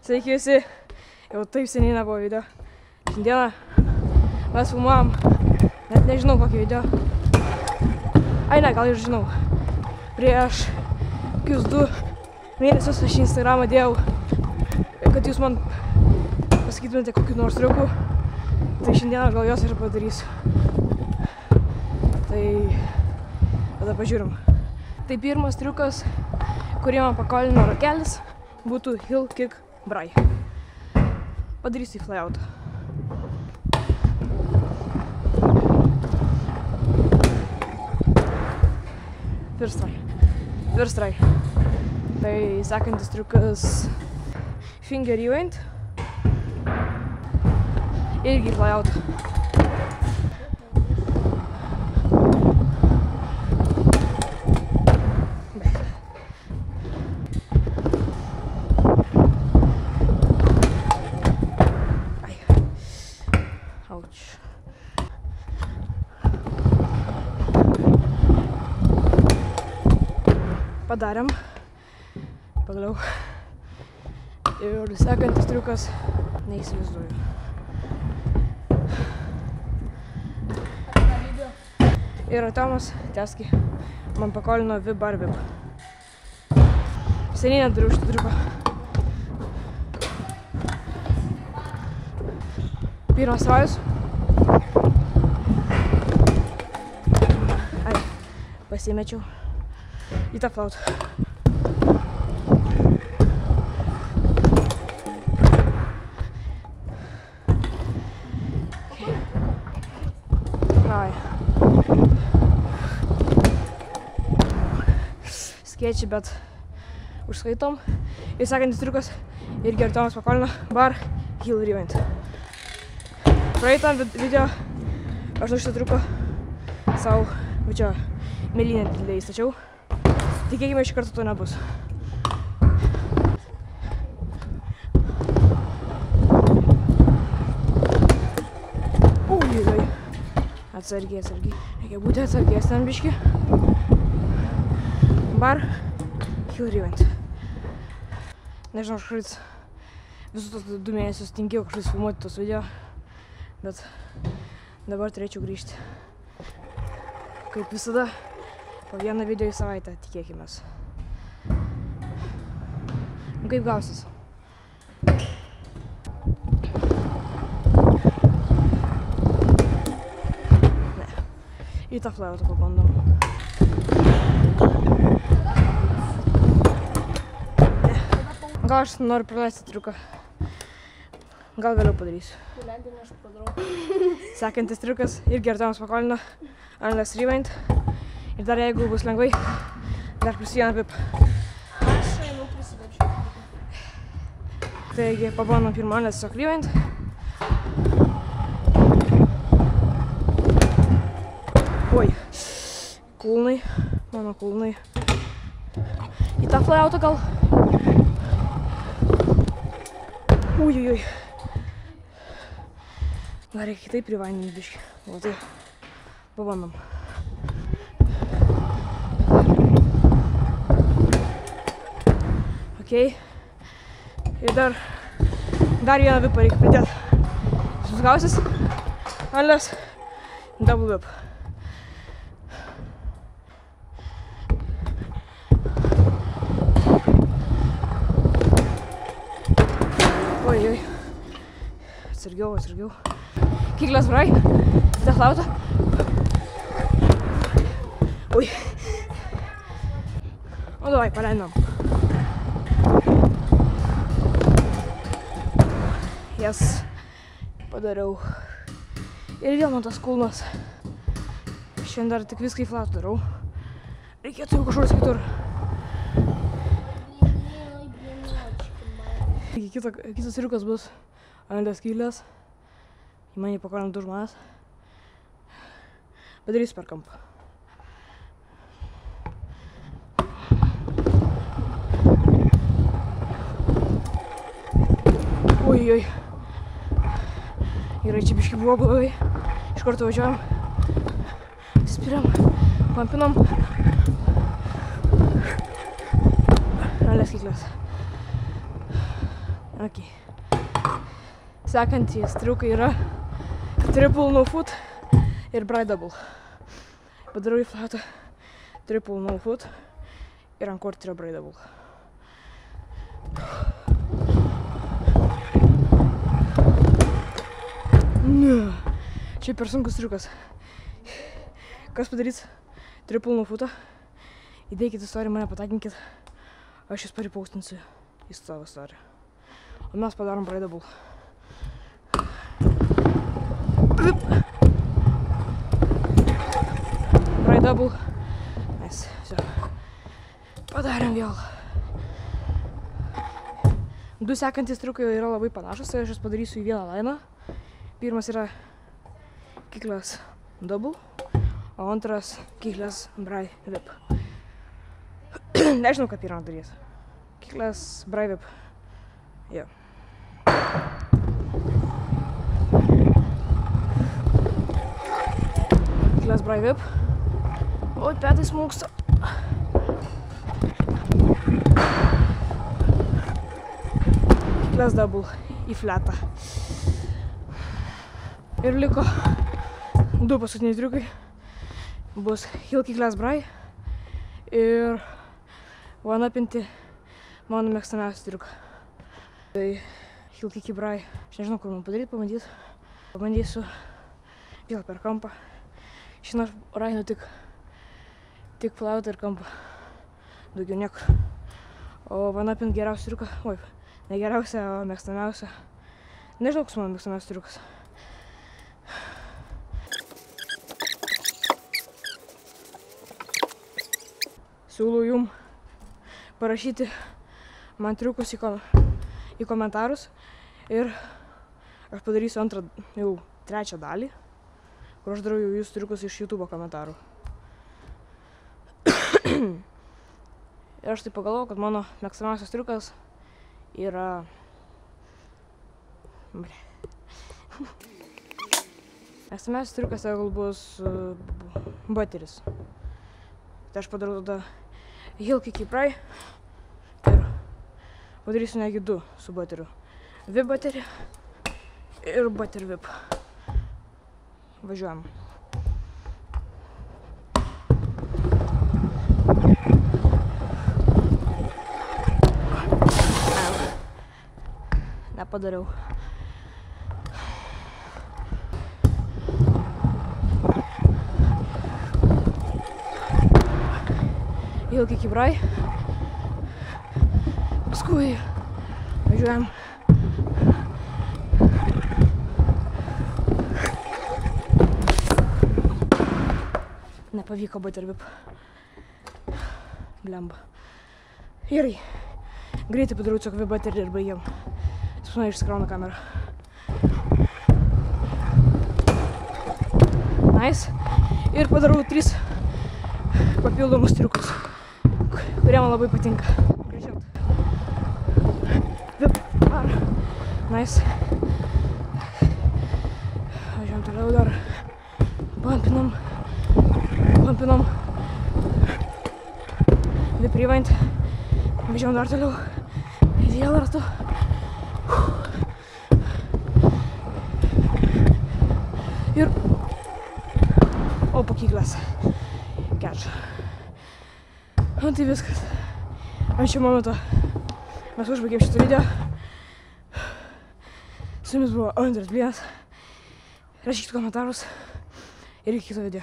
Sveiki visi, jau taip seniai nebuvo video. Šiandieną mes filmuojam, net nežinau kokį video. Ai ne, gal ir žinau. Prieš kokius 2 mėnesius aš į Instagramą dėjau, kad jūs man pasakytumėte kokių nors triukų. Tai šiandieną gal jos ir padarysiu. Tai tada pažiūrim. Tai pirmas triukas, kurį man pakolino rakelis, būtų Hill Kick Brai. Padarysiu į flyout. First try. Tai sekantis triukas Finger Rewind. Irgi flyout. Padarėm. Pagaliau. Ir sekantis triukas neįsivaizduoju. Ir Tomas Teski man pakolino Vip Bar Vip. Seniai nedariau šitą triuką. Pirmas trajus. Ai, pasimečiau į tą flautą. Ai. Skėčiai, bet užskaitom. Ir sekantis triukas irgi Tomas pakolino Bar Hill Rewind. Praeitam video aš nuo šitą triuką savo mėlynę didelę įstačiau. Tikėkime, šį kartą to nebus. Ui. Atsargiai. Reikia būti atsargesniam biškį. Bar Hill Rewind. Nežinau, kažkaip visus tos 2 mėnesius tinkėjau kažkaip filmuoti tos video, bet dabar turėčiau grįžti. Kaip visada, po vieną video į savaitę, tikėkimės. Kaip gausis? Ne. Į tą flyotą pabandom. Gal aš noriu praleisti triuką. Gal vėliau padarysiu. Sekantis triukas irgi Tomas pakolino Unless Rewind. Ir dar jeigu bus lengvai, dar plus vieną Vip. Aš jau prisiverčiu. Taigi, pabandom pirmą Unless Rewind. Oi, kulnai, mano kulnai. Į tą flyoutą gal. Ui. Gal reikia kitaip privaininti biškį. O tai, pabandom. Okei. Ir dar vieną Vipą reikia pridėti. Šis gausis. Unless double Vip. Oi. Atsargiau. Kiklas Brai. Į tą flautą. Ui. O davai, paleidom. Jas padariau. Ir vėl man tas kulnas. Šiandien dar tik viską į flautą darau. Reikėtų jau kažkur kitur. Kitas triukas bus Unless Kylės. Į mane pakolino 2 žmonės. Padarysiu per kampą. Ui. Ir čia biškį buvo blogai. Iš karto važiuojam. Atsispiriam. Pampinam. Unless Kylės. Okay. Sekantys triukai yra triple no foot ir brai double. Padarau į flatą triple no foot ir ant korterio brai double. Čia per sunkus triukas. Kas padarys triple no footą? Įdėkit istoriją, mane patakinkit. Aš jūs paripaustinsiu į savo istoriją. O mes padarom brai double. Brai double. Nice. Все. Padarėm vėl. Du sekantys triukai yra labai panašus, tai aš jūs padarysiu į vieną lainą. Pirmas yra kiklas double, o antras kiklas brai whip. Nežinau, ką pirmą darys. Kiklas brai whip. Jo. Kiklas brai whip. Oi, petai smūksta. Kiklas double į flatą. Ir liko du paskutiniai triukai. Bus heel kiklas brai ir one upinti mano mėgstamiausią triuką. Tai heel kiki brai. Aš nežinau, kur man padaryti, pabandysiu vėl per kampą. Šiandien aš rainu tik plautą ir kampą. Daugiau niekur. O one upint geriausią triuką. Oi, ne geriausią, o mėgstamiausią. Nežinau, koks mano mėgstamiausias triukas. Siūlau jum parašyti man triukus į komentarus ir aš padarysiu trečią dalį, kur aš darau jūsų triukus iš YouTube komentarų. Ir aš taip pagalvojau, kad mano mėgstamiausias triukas yra... Mėgstamiausias triukas gal bus butteris. Tai aš padarau tada heel kiki brai ir padarysiu negi du su butteriu. Whip butterį ir butter whip. Važiuojam. Nepadariau. Heel kiki brai. Paskui važiuojam. Nepavyko butter whip. Blemba. Gerai. Greitai padarau tiesiog whip butterį ir baigiam. Pas mane išsikrauna kamera. Nice. Ir padarau 3 papildomus triukus, kurie man labai patinka. Gražiau. Whip bar. Nice. Važiuojam toliau dar. Bumpinam. Whip rewind. Važiuojam dar toliau. Vėl ratu. Ir opo kiklas. Catch. Tai viskas. Ant šio momento mes užbaigėm šitą video. Su jumis buvo Andrius Blinas. Rašykite komentarus ir iki kito video.